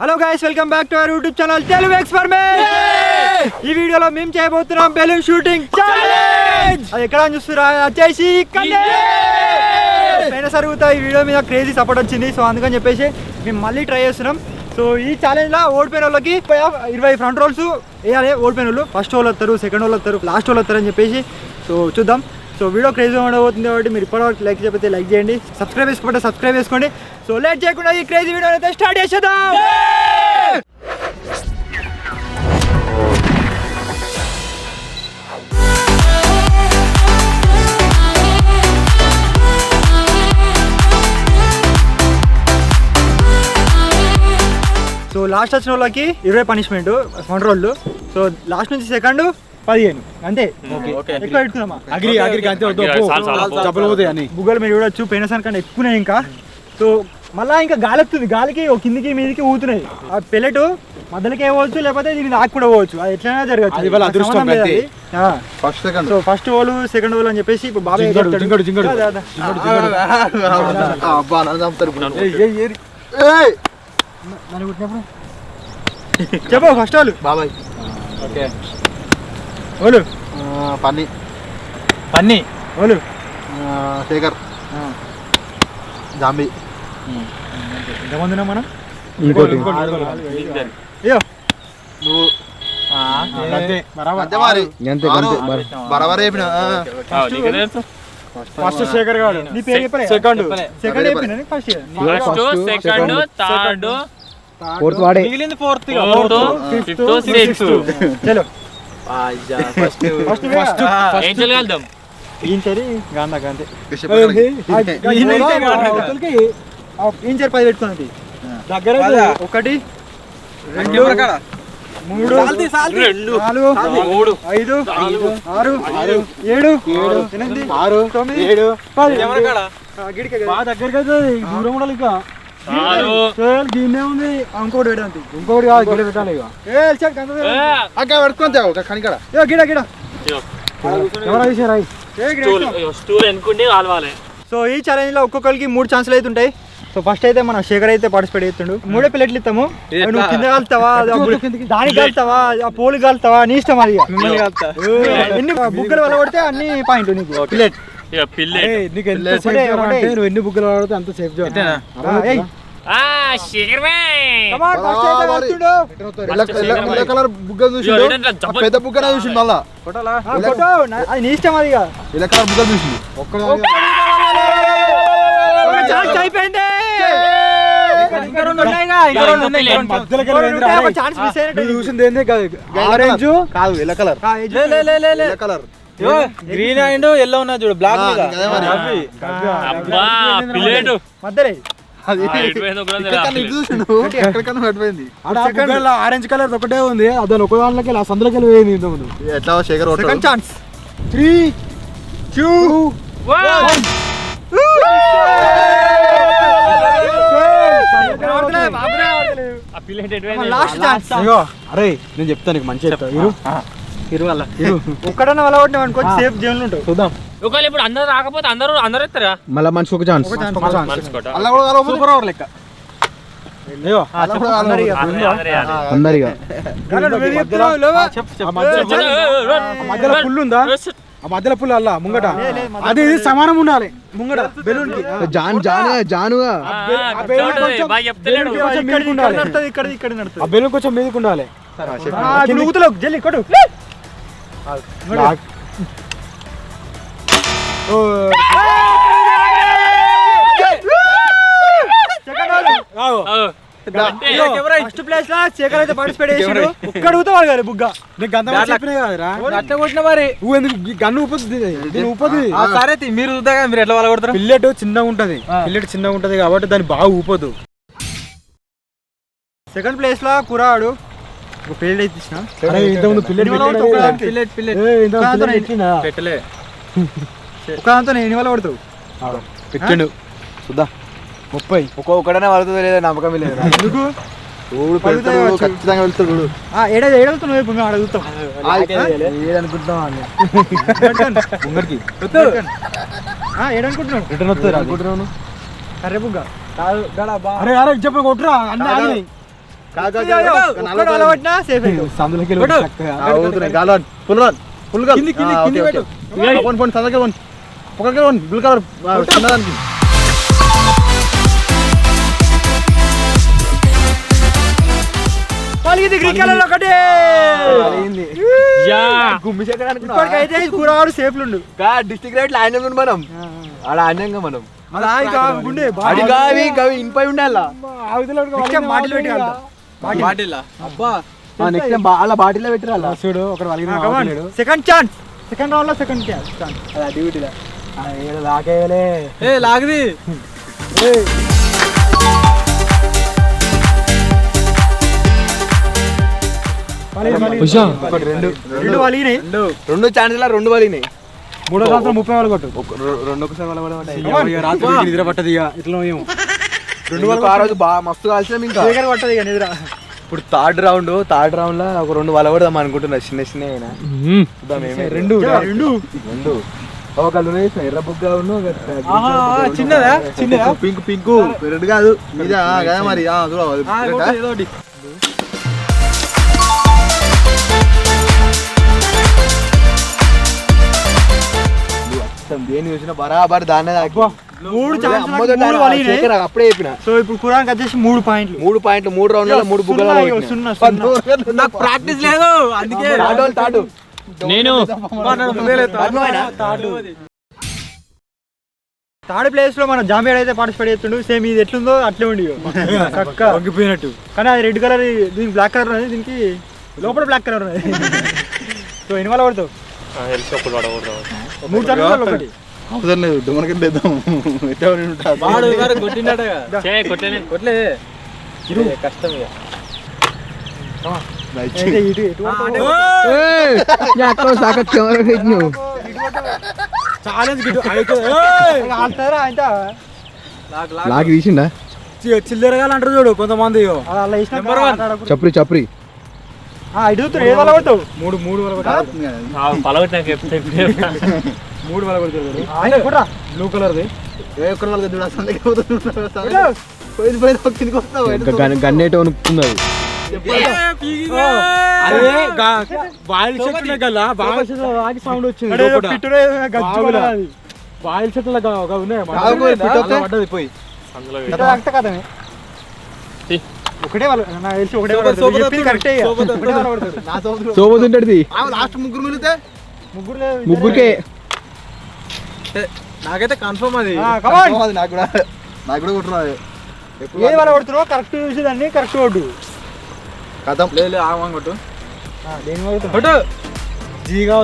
Hello guys, welcome back to our YouTube channel Telugu experiment. ఈ వీడియోలో మేము చేయబోతున్నాం బెలూన్ షూటింగ్ ఛాలెంజ్. అది ఎక్కడ చూస్తురా వచ్చేసి పైన సరుగుతా. ఈ వీడియో మీద క్రేజీ సపోర్ట్ వచ్చింది, సో అందుకని చెప్పేసి మేము మళ్ళీ ట్రై చేస్తున్నాం. సో ఈ ఛాలెంజ్లో ఓడిపోయిన వాళ్ళకి 20 ఫ్రంట్ రోల్స్ వేయాలి. ఓడిపోయిన వాళ్ళు ఫస్ట్ వాళ్ళు వస్తారు, సెకండ్ వాళ్ళు వస్తారు, లాస్ట్ వాళ్ళు వస్తారు అని చెప్పేసి సో చూద్దాం. సో వీడియో క్రేజీ ఉండబోతుంది కాబట్టి మీరు ఇప్పటివరకు లైక్ చేయకపోతే లైక్ చేయండి, సబ్స్క్రైబ్ చేసుకోండి సబ్స్క్రైబ్ చేసుకోండి. సో లేట్ చేయకుండా ఈ క్రేజీ వీడియో అయితే స్టార్ట్ చేసేద్దాం. సో లాస్ట్ వచ్చిన వాళ్ళకి 20 punishment front roll. So last నుంచి సెకండ్ 15 అంతే. ఎక్కువ పెట్టుకుందామా? బుగ్గలు మీరు చూడొచ్చు, పెయినసాన్ కన్నా ఎక్కువనే. ఇంకా సో మళ్ళీ ఇంకా గాలి వస్తుంది, గాలికి కిందికి మీదికి ఊతున్నాయి. ఆ పెల్లెట్ మధ్యలోకి వేయవచ్చు, లేకపోతే దీన్ని ఆకు కూడా పోవచ్చు. అది ఎట్లయినా జరగచ్చు. సో ఫస్ట్ వాళ్ళు సెకండ్ వాళ్ళు అని చెప్పేసి ఇప్పుడు బాబాయ్ చెప్పు. ఫస్ట్ వాళ్ళు బాబాయ్ ఓలు పన్ని పన్ని ఓలు శేఖర్ జాంబీ. ఎంతమంది ఉన్నాం మనం? ఇంకోటి అయ్యో నువ్వు బరాబర్ చెప్పిన. ఫస్ట్ శేఖర్ గారు. నీ పేరు చెప్పలే? సెకండ్ చెప్పిన. ఫస్ట్ సెకండ్ థర్డ్ ఫోర్త్ వాడే, మిగిలింది ఫోర్త్ ఫిఫ్త్ సిక్స్త్. చలో ఫస్ట్ ఏంజల్ కలుద్దాం. ఇంచరి గాంధా గాంధీ ఇంచర్ 10 పెట్టుకున్నది దగ్గర. 1 2 3 4 5 6 7 8 9 10 దూరం ఉండాలి. ఇంకా దీన్నే ఉంది. ఇంకోటి పెట్టండి, ఇంకోటి కాదు గిడ పెట్టాలి. కనికడ గిడ గిడ ఎవరా తీసారా? స్టూల్ ఎన్నుకుంటే కాలవాలి. సో ఈ ఛాలెంజ్ లో ఒక్కొక్కరికి 3 ఛాన్సులు అయితే ఉంటాయి. సో ఫస్ట్ అయితే మన శేఖర్ అయితే పార్టిసిపేట్ చేస్తుండు. 3 ప్లేట్లు ఇస్తాము. నువ్వు కింద కాలుతావా, దానికి కాలుతావా, ఆ పోలు కాలుతావా, నీ ఇష్టం. అది ఎన్ని బుగ్గలు వల్ల కొడితే అన్ని పాయింట్ నీకు. ప్లేట్ నువ్వు ఎన్ని బుగ్గలు వాడితే అంత సేఫ్. కలర్ బుగ్గ చూసి పెద్ద బుగ్గ చూసి మళ్ళా అది నీ ఇష్టం. అది ఇలా కలర్ బుగ్గ చూసింది. అయిపోయింది. చూసింది ఆరెంజ్ కాదు, ఇలా colour colour green and yellow ఉన్నా చూడు, బ్లాక్ ఆరెంజ్ కలర్ ఒకటే ఉంది. అదే ఒక దాంట్లోకి సందులోకి పోయింది. ఎట్లా శేఖర్ సెకండ్ ఛాన్స్. 3 2 1 అరే నేను చెప్తాను నీకు మంచిగా ఒక్కడన్నా వల్ల కొట్టినా అనుకో, సేఫ్ జోన్ ఉంటావు. చూద్దాం. ఒకవేళ ఇప్పుడు అందరూ రాకపోతే అందరూ ఇస్తారా? మళ్ళీ మనిషి ఒక ఛాన్స్ లెక్క. అందరిగా మధ్యలో పుల్లు ఉందా? ఆ మధ్యలో పుల్లు అల్లా ముంగట అది సమానం ఉండాలి. ముంగట బెలూన్ కి జానుగా ఇక్కడ ఆ బెలూన్ కొంచెం మీదకి ఉండాలి. జల్లి కొట్టు. ఫస్ట్ ప్లేస్ లో శేఖర్ అయితే పార్టిసిపేట్ చేసిండు. ఒక్క అడుగుతా వాడు బుగ్గ. గన్ను ఊపదు. సరే మీరు చూద్దా, మీరు ఎట్లా వాళ్ళ కొడతారు? పిల్లెట్ చిన్నగా ఉంటది కాబట్టి దాన్ని బాగా ఊపదు. సెకండ్ ప్లేస్ లో కురాడు ఒక ఫీల్డ్ అయితే ఇచ్చిన. ఒకదాంతో ఎన్ని వల్ల పడతావు? పెట్టిండు చూద్దా 30 ఒక్కొక్కడనే పడుతుందో లేదా నమ్మకం లేదు. ఎందుకు ఖచ్చితంగా వెళ్తాడు. ఏడవుతావు నువ్వు ఇప్పుడు అడుగుతాం ఏడనుకుంటున్నావు రిటర్న్ వస్తుంది కర్రే బుగ్గ. అరే అరే చెప్పు కొట్టురా అన్నీ ఆగినాయి. ఒక్కడు అలవట్టినా సేఫ్ సందులోకి ఫుల్ గా సందకి ఒకరికి బ్లూ కలర్ చిన్నదానికి పలిగింది గ్రీన్ కలర్ ఒకటి ఇప్పటికైతే కూరగాడు సేఫ్ ఉండు డిస్ట్రిక్ట్ రైట్ ఆయన మనం ఆడ ఆన్యంగా మనం గుండె ఇన్పై ఉండాల బాటిల్ పెట్టి బాటిల్ అబ్బా నెక్స్ట్ టైం అలా బాటిల్లో పెట్టిరా చూడు ఒకటి వలిగిన సెకండ్ ఛాన్స్ సెకండ్ రౌండ్ లో సెకండ్ ఛాన్స్ డ్యూటీలా లాగేయలే ఏ లాగది రెండు వలిగినాయి రెండు ఛాన్స్లా రెండు వలిగినాయి మూడో సంవత్సరం 30 వాళ్ళు కొట్టు రెండు ఒకసారి రాత్రి నిద్ర పట్టదు ఇక ఇట్లా రెండు వరకు ఆ రోజు బాగా మస్తు కాల్సినాం ఇంకా శేఖర్ కొట్టదు ఇక నిద్ర ఇప్పుడు థర్డ్ రౌండ్ లో ఒక రెండు వల కొడదాం అనుకుంటున్నా చిన్న చిన్న అయినా రెండు ఒకళ్ళు ఎర్ర బుగ్గ చిన్నదా చిన్నదా పింక్ పింక్ రెడ్ కాదు ఇదా కదా మరి చూడ దేని చూసినా బరాబర్ దాన్నే మూడు అప్పుడే చెప్పిన సో ఇప్పుడు కురానికి వచ్చేసి 3 పాయింట్లు 3 పాయింట్లు 3 రౌండ్లలో 3 బుగ్గలు నాకు ప్రాక్టీస్ లేదు అందుకే తాడు నేను థర్డ్ ప్లేస్ లో మన జాంబియాడ్ అయితే పార్టిసిపేట్ చేస్తుండు సేమ్ ఇది ఎట్లుందో అట్లే ఉండి వంగిపోయినట్టు కానీ అది రెడ్ కలర్ దీనికి బ్లాక్ కలర్ ఉన్నది దీనికి లోపల బ్లాక్ కలర్ ఉన్నది సో ఇన్వాల్వ్ పడతావు 3 సార్లు ఒకటి అవసరం లేదు డుమనకి లేద్దాం కొట్లే కష్టం లాగి తీసిండా చిల్లరగా అంటారు చూడు కొంతమంది అలా చప్రి చప్రి ఇటు ఏది అలా పడతావు 3 బ్లూ కలర్ గన్నేట వణుకుతున్నది బాయిల్ చెట్ల గల్లా బాగా సౌండ్ వచ్చింది బాయిల్ చెట్ల పడ్డది పోయి ఒకటే వాళ్ళు నాకు తెలిసి ఒకటే కరెక్టే సోబోతుంటది లాస్ట్ ముగ్గురు మిగిలితే ముగ్గురికే నాకైతే కన్ఫర్మ్ అది నాకు కూడా కొట్టున్నది ఏది వాళ్ళు కొడుతున్నావు కరెక్ట్ చూసి దాన్ని కరెక్ట్ కొట్టు కథం లేదు ఆగమని కొట్టు దేని కొడుతున్నావు కొట్టు జీగా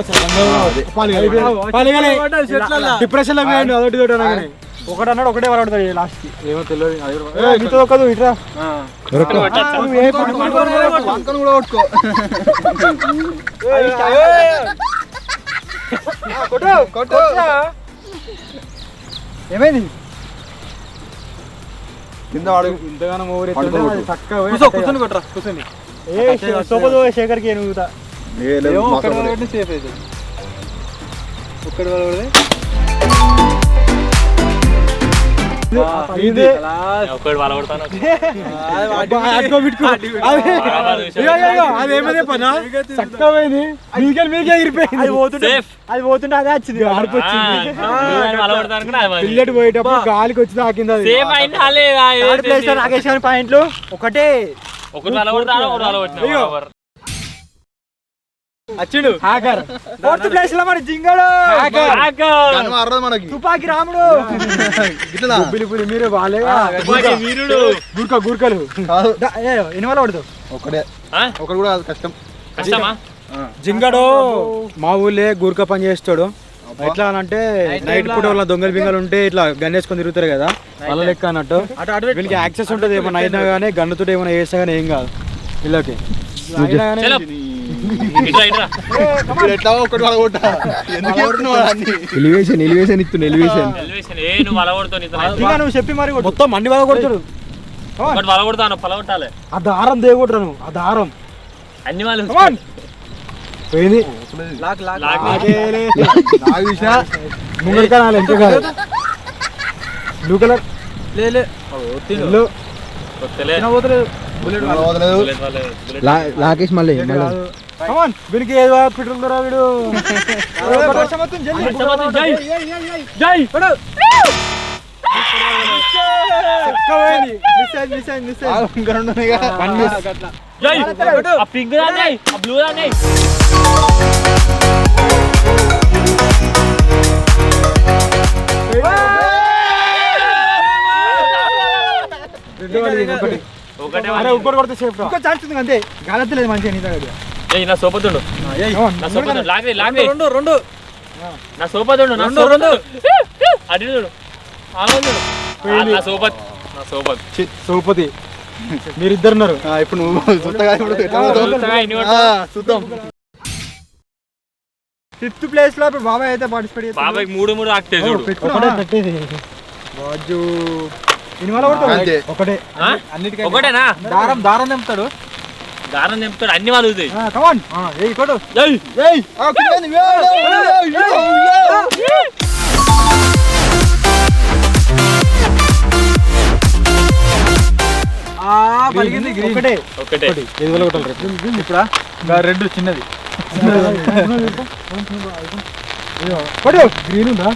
డిప్రెషన్ లో అదొకటి ఒకటి అన్నాడు ఒకటే వాళ్ళు కొడతాడు లాస్ట్ కి ఏమో తెలియదు నీతో ఒక్కదు ఇట్రా వంకను కూడా కొట్టుకో ఏమైంది కింద వాడు ఇంతగానో కూర్చొని కొట్టరా కూర్చొని సోపదు శేఖర్కి నువ్వుతా సేఫ్ అయితే ఒక్కడి వాళ్ళు అదేమదే పనా చక్కమైంది మీకే ఎగిరిపోయింది అది పోతుంటే అదే వచ్చింది ఆడికి వచ్చింది పిల్లటి పోయేటప్పుడు గాలికి వచ్చి తాకింది అది రాకేష్ గారి పాయింట్లు ఒకటే వచ్చిండు హ్యాకర్ ఫోర్త్ ప్లేస్ లో మన జింగడు మనకి తుపాకి రాముడు మీరు గుర్కలు ఇన్వాల్వ్ పడతావు ఒకటి కూడా కష్టం జింగడు మా ఊళ్ళే గూర్ఖా పని చేస్తాడు ఎట్లా అంటే నైట్ పూట వాళ్ళ దొంగలు బింగలు ఉంటే ఇట్లా గన్ వేసుకొని తిరుగుతారు కదా వాళ్ళ లెక్క అన్నట్టు వీళ్ళకి యాక్సెస్ ఉంటుంది ఏమన్నా అయినా కానీ గన్నుతో ఏమైనా చేస్తా కానీ ఏం కాదు వీళ్ళకి ఎలివేషన్ ఇస్తుంది ఎలివేషన్ నువ్వు చెప్పి మరి మొత్తం అన్ని బాగా కొడతాడు ఆ దారం దేగొట్టను ఆ దారం అన్ని వాళ్ళు పోయింది ముంగడికాలి ఎంత కాదు బ్లూ కలర్ పోతలేదు లాకేష్ మళ్ళీ కమాన్ వీనికి ఏదో పెట్రోల్ దొరా వీడు వర్షం వస్తుంది జై జై ఆ పింక్ రానే ఆ బ్లూ రానే ఇంకోటి కొడితే సేఫ్ ఇంకో ఛాన్స్ ఉంది అంతే గాలి లేదు మంచిగా నీ దగ్గర నా సోపతుండు నా సోపతుండు లాగే లాగే రెండు నా సోపతుండు నా రెండు అడి చూడు నా సోపత్ నా సోపత్ సోపతి మీరిద్దరున్నారు ఇప్పుడు నువ్వు చూద్దాం. 5th ప్లేస్ లో ఇప్పుడు బాబాయ్ అయితే పార్టిసిపేట్ చేస్తాడు. బాబాయ్ 3 ఆక్తే చూడు బాజు ఇన్వాల్వ్ అవుతాడు ఒకటే అన్నిటికీ ఒకటేనా దారం తెంపుతాడు అన్ని వాళ్ళు కమాన్ ఏయ్ కొడు జై ఏయ్ ఒకటే ఒకటే ఇది వల్ల కొట్టాలి ఇప్పుడు రెడ్ చిన్నది కొడు గ్రీన్ ఉందా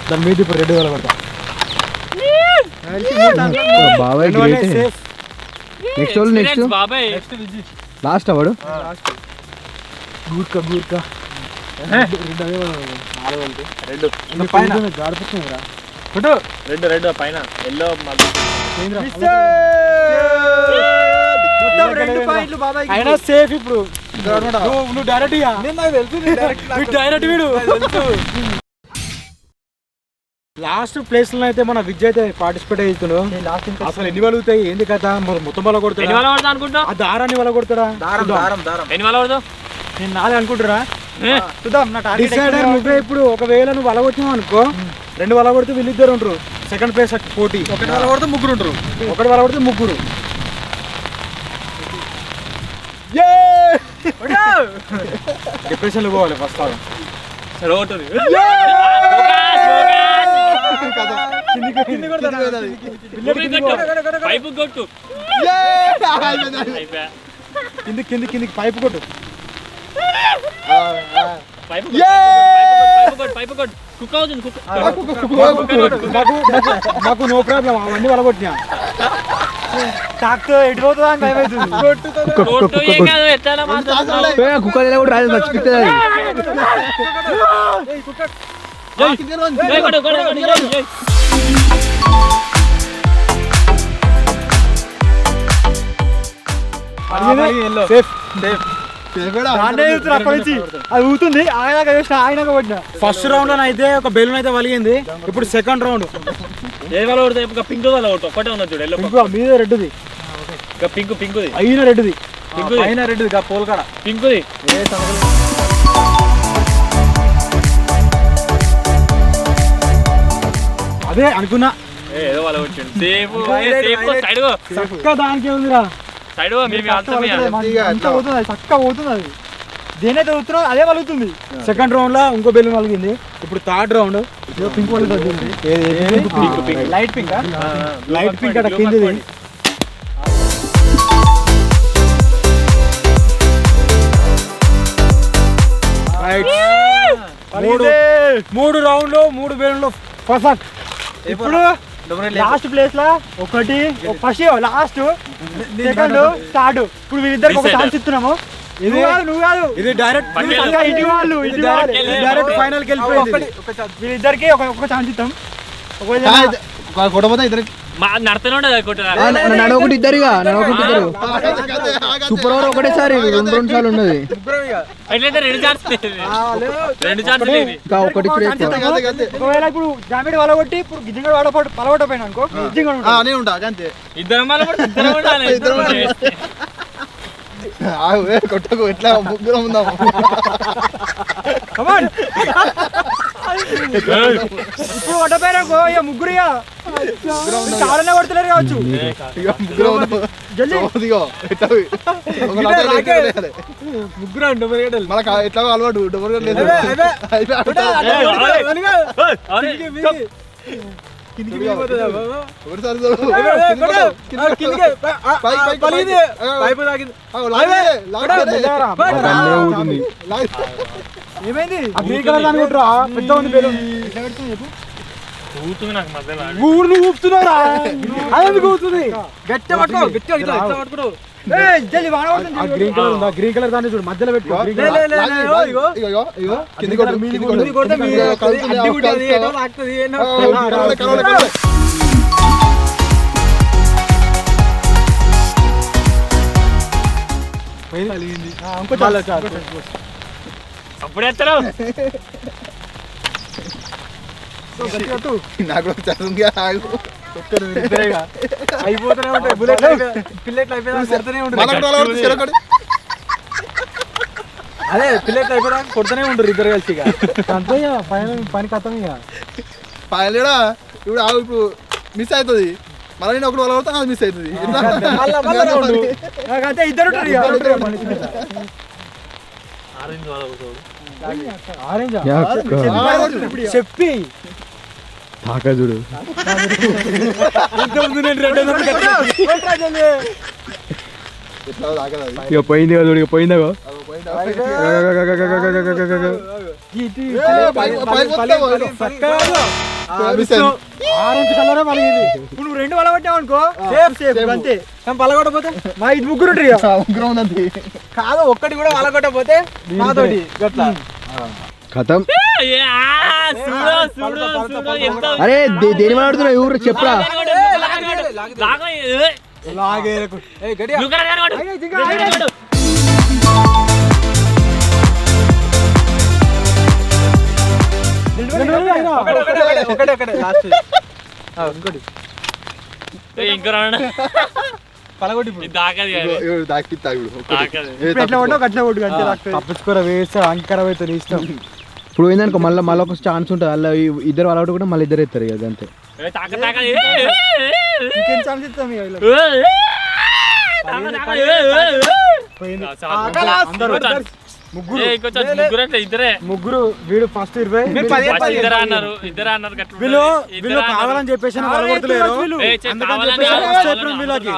దాని మీద ఇప్పుడు రెడ్ వల్ల కొట్టాలి బాబాయ్ నెక్స్ట్ బాబాయ్ లాస్ట్ అవాడు గూర్కా రెడ్ పైన ఎల్లో మొత్తం 2 పాయింట్లు బాబాయ్ అయినా సేఫ్ ఇప్పుడు నువ్వు డైరెక్ట్ వీడు లాస్ట్ ప్లేస్ లో అయితే మన విజయ్ అయితే పార్టిసిపేట్ అవుతున్నాడు అసలు ఎన్ని వలుగుతాయి ఏంది కదా మొత్తం వల్ల కొడతాడు అనుకుంటా ఆ దారాన్ని వల్ల కొడతాడా ఎన్ని వాళ్ళ పడతావు నేను 4 అనుకుంటురా చూద్దాం నా టార్గెట్ డిసైడర్ నువ్వే ఇప్పుడు ఒకవేళ నువ్వు వల కొట్టినావు అనుకో 2 వల కొడితే వీళ్ళిద్దరు ఉంటారు సెకండ్ ప్లేస్ పోటీ ఒకటి వల కొడితే ముగ్గురు ఉంటారు ఒకటి వల కొడితే ముగ్గురు డిప్రెషన్ లో పోవాలి ఫస్ట్ పైపు కొట్టు కిందికి పైపు కొట్టు పైపు కొట్టు కుక్ అవుతుంది మాకు నో ప్రాబ్లం అవన్నీ వల కొట్టినా టాక్తో ఎడిపోతుందా అని భయం అవుతుంది కుక్కర్ కూడా రాదు మర్చిపోతుంది అది ఊతుంది ఆయన ఆయన కొట్టిన ఫస్ట్ రౌండ్ లో అయితే ఒక బెలూన్ అయితే వలిగింది ఇప్పుడు సెకండ్ రౌండ్ ఏ వాళ్ళ కొడతా పింక్ వాళ్ళ కొట్టు ఒకటే ఉన్నది చూడు ఎల్లో మీద రెడ్ది ఇంకా పింకుది అయిన రెడ్ది అయిన రెడ్ది పోల్కాడ పింకుది అదే అనుకున్నా ఏదో వాళ్ళ వచ్చిండు సేఫ్ సైడ్ చక్క దానికి ఉందిరా సైడ్ అంతా పోతుంది చక్కగా పోతుంది అది దేనైతే ఊతున్నావు అదే వలుగుతుంది సెకండ్ రౌండ్ లో ఇంకో బెలూన్ వలిగింది ఇప్పుడు third round pink light pink light pink అక్కడ కింది మూడు రౌండ్లు 3 బెలూన్లు పర్ఫెక్ట్ ఇప్పుడు లాస్ట్ ప్లేస్ లా ఒకటి ఫస్ట్ లాస్ట్ సెకండ్ థర్డ్ ఇప్పుడు వీళ్ళిద్దరికి ఒక ఛాన్స్ ఇస్తున్నాము నువ్వు కాదు ఇది డైరెక్ట్ డైరెక్ట్ ఫైనల్ కి వెళ్ళిపోయింది వీళ్ళిద్దరికి ఒక ఛాన్స్ ఇస్తాం కొట్టబోతా ఇద్దరికి నడతనే ఉండదు కొట్టరా నడవకుంటే ఇద్దరుగా సూపర్ ఓవర్ ఒకటేసారి 2 సార్లు ఉన్నది అట్లయితే 2 ఛాన్స్ ఒకటి ఒకవేళ ఇప్పుడు జామిడి వల కొట్టి ఇప్పుడు గిజ్జింగడు పలవటపోయినా అనుకో ఇద్దరం కొట్టకు ఎట్లా ముగ్గురం ఉందాము ఇప్పుడు కొట్టపోయినా ముగ్గురు చాలానే కొడతలేరు కావచ్చు జల్దీ ఇదిగో ఎట్లా ఒక లాట వేయాలి. ముగ్గురు డొబ్బర్ గడ్డలు మనకు ఎట్లా అలవాటు డబ్బర్ లేదు ఒకసారి చూడు. ఏమైంది గ్రీన్ కలర్ దాని కొట్టురా పెద్ద ఉంది పేరు ఊతుంది నాకు మధ్యలో ఊరు నువ్వు ఊపుతున్నారా అదే ఊపుతుంది గట్టి పట్టుకో గట్టి పట్టుకో జల్దీ వాన ఆ గ్రీన్ కలర్ ఉందా గ్రీన్ కలర్ దాన్ని చూడు మధ్యలో పెట్టుకో గ్రీన్ కలర్ కింది కొట్టు అప్పుడే ఎత్తారు నాకు చదువు అయిపోతూనే ఉంటాయి బుల్లెట్లు పిల్లెట్లు అయిపోయినా అదే పిల్లెట్లు అయిపోయినా కొడుతూనే ఉంటారు ఇద్దరు కలిసి ఇక అంతే పైన పని కథం ఇక పాయలేడా ఇప్పుడు ఇప్పుడు మిస్ అవుతుంది మళ్ళీ నేను ఒకటి వాళ్ళ అది మిస్ అవుతుంది అంతే ఇద్దరు ఆరెంజ్ వాళ్ళ ఆరెంజ్ చెప్పి తాకా చూడు ఎట్లా తాగదు అది. ఇక పోయింది కదా చూడు ఇక పోయిందా అది పోయిందా? మిస్ అయింది. ఆరెంజ్ కలరే పలిగింది ఇప్పుడు నువ్వు రెండు వల పట్టావు అనుకో సేఫ్ అంతే పలగొట్టపోతే మా ఇది ముగ్గురు ఉగ్రం ఉన్నది. కాదు ఒక్కటి కూడా పలగొట్టపోతే మాతోటి గట్లా కథం చూడు ఎంత అరే దేని మాట్లాడుతున్నావు ఊరు చెప్పరా లాగే ఒకటే లాస్ట్ ఇంకోటి ఇంకా రాండి పలగొట్టి ఇది దాకది ఇగో దాకిపిస్తా ఇప్పుడు. దాకది ఎట్లా కొట్టావు అట్లా కొట్టు అంతే తాకుతుంది. తప్పించుకోరా వేస్తే అంకరం అయితే నీ ఇష్టం ఇప్పుడు ఏందనుకో మళ్ళీ ఒక ఛాన్స్ ఉంటుంది అలా ఇద్దరు అలవాటు కూడా మళ్ళీ ఇద్దరు ఎత్తారు ఇక అంతే తాక తాక ఇంకేం ఛాన్స్ ఇస్తాం ఇక వీళ్ళకి. ముగ్గురు అంటే ఇద్దరే ముగ్గురు వీడు ఫస్ట్ 20 ఇద్దరు అన్నారు వీళ్ళు వీళ్ళు కావాలని చెప్పేసి పలగొడతలేరు అందుకని చెప్పేసి first చెప్పినాం వీళ్ళకి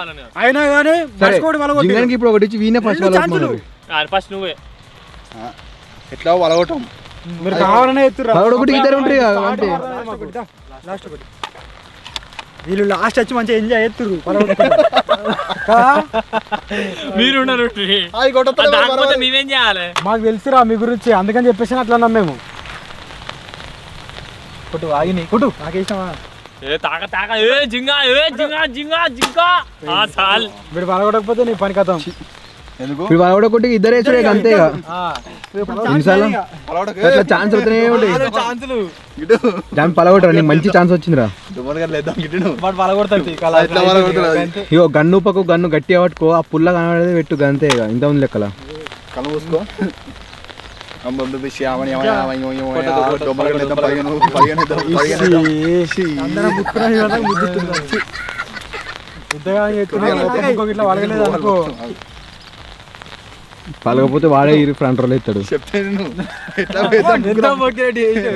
అయినా కానీ మర్చిపోయి పలగొట్టి జింగానికి ఇప్పుడు ఒకటి ఇచ్చి వీనే ఫస్ట్ ఫస్ట్ నువ్వే ఎట్లా వలగొట్టం మీరు కావాలనే ఎత్తురా ఒకటి ఇద్దరు ఉంటారు ఇక అంటే లాస్ట్ ఒకటి వీళ్ళు లాస్ట్ వచ్చి మంచిగా ఎంజాయ్ చేస్తుర్రు మీరున్నారు అది కొట్టొద్దు దాకపోతే మేమేం చేయాలి మాకు తెలుసురా మీ గురించి అందుకని చెప్పేసి అట్లా అన్నాం మేము కొట్టు ఆగిని కొట్టు నాకేసామా తాక తాక జింగా జింగా జింగా జింగా చాలు వీడు పలగొట్టకపోతే నీ పని కథం ఎందుకు ఇప్పుడు వాళ్ళు కొట్టి ఇద్దరు వేసుడే అంతే ఇక నిమిషాలు అట్లా ఛాన్స్ అవుతూనే ఉంటాయి ఛాన్సులు దాని పలగొట్టరా నీకు మంచి ఛాన్స్ వచ్చిందిరా లేద్దాం గిట్టు వాడు పలగొడతాడు ఎట్లా వలగొడతాడు ఇగో గన్ను పక్క గన్ను గట్టిగా పట్టుకో ఆ పుల్ల కనబడేది పెట్టు అంతే ఇక ఇంత ఉంది లెక్కల కళ్ళు మూసుకో ఇట్లా వలగలేదు అనుకో పలకపోతే వాడే ఫ్రంట్ రోల్ ఎత్తాడు చెప్తాను ఎట్లా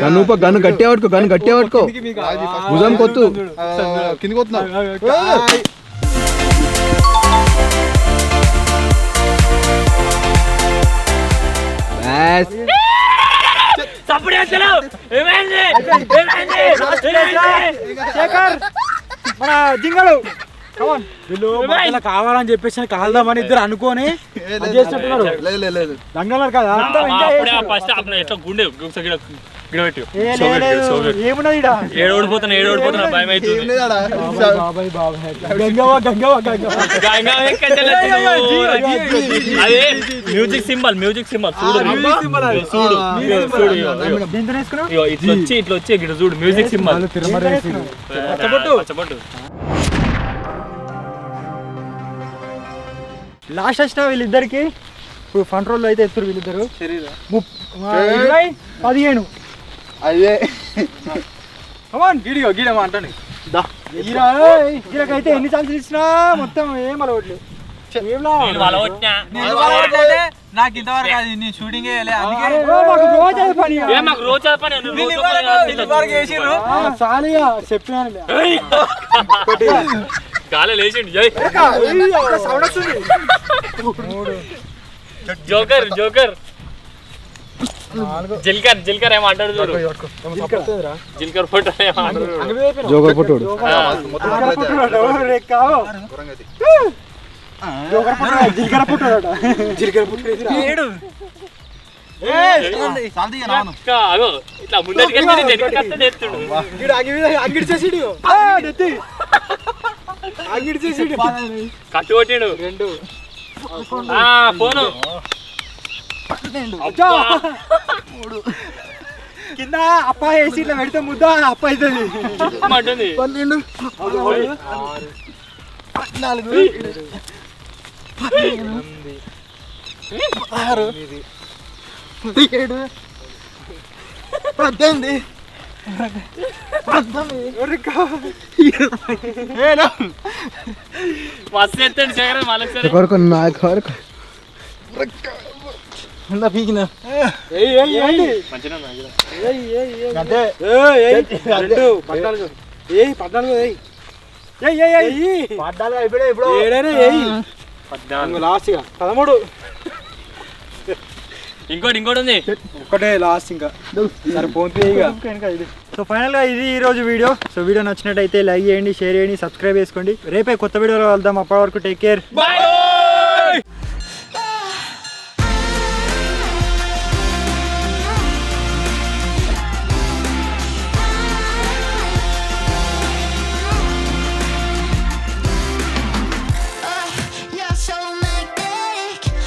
గన్ను గన్ను గట్టిగా పట్టుకో గన్ను గట్టిగా పట్టుకో భుజం కొత్తు కిందికి వస్తున్నావు శేఖర్ మన జింగలు వీళ్ళు మధ్యలో కావాలని చెప్పేసి కాల్దామని ఇద్దరు అనుకోని చేస్తున్నారు లేదు దంగలరు కదా ఫస్ట్ ఎట్లా గుండె గిడబెట్టి ఏమున్నది ఏడు ఓడిపోతున్నా భయం అవుతుంది బాబాయ్ బాబాయ్ గంగవా గంగవా గంగవా అదే మ్యూజిక్ సింబల్ చూడు దీంతో వేసుకున్నావు ఇట్లా వచ్చి గిడ చూడు మ్యూజిక్ సింబల్ పచ్చబొట్టు లాస్ట్ వచ్చిన వీళ్ళిద్దరికి ఇప్పుడు ఫ్రంట్ రోల్ అయితే ఎత్తురు వీళ్ళిద్దరు 20 15 అదే గీడమా అంటాను వీళ్ళకైతే ఎన్ని ఛాన్సులు ఇచ్చినా మొత్తం ఏం అలవట్లేదు నేను వాళ్ళ కొట్టినా నాకు ఇంతవరకు అది నేను షూటింగ్ మాకు రోజు అదే పని ఏ మాకు రోజు అదే పని గాలి లేచిండు జై సౌండ్ వస్తుంది జోకర్ జోకర్ జిల్కర్ జిల్కర్ ఏమో అంటాడు చూడు జిల్కర్ ఫోటో ఏమో అంటాడు. జోకర్ పుట్టుడు ఇంకా అగో ఇట్లా ముందరికి వెళ్తే నేను వెనక్కి వస్తే నేర్చుండు. కట్టు కొట్టిండు ఫోను అబ్బా. కింద అప్ప వేసి ఇట్లా పెడితే ముద్ద అప్ప అవుతుంది అంటుంది మస్తు ఎత్తండి శేఖర్ మళ్ళీ లాస్ట్ ఇక 13 ఇంకోటి ఇంకోటి ఉంది ఒకటే లాస్ట్ ఇంకా సరే పోతే సో ఫైనల్గా ఇది ఈ రోజు వీడియో. సో వీడియో నచ్చినట్టయితే లైక్ చేయండి, షేర్ చేయండి, సబ్స్క్రైబ్ చేసుకోండి. రేపే కొత్త వీడియోలో వెళ్దాం. అప్పటి వరకు టేక్ కేర్. బాయ్.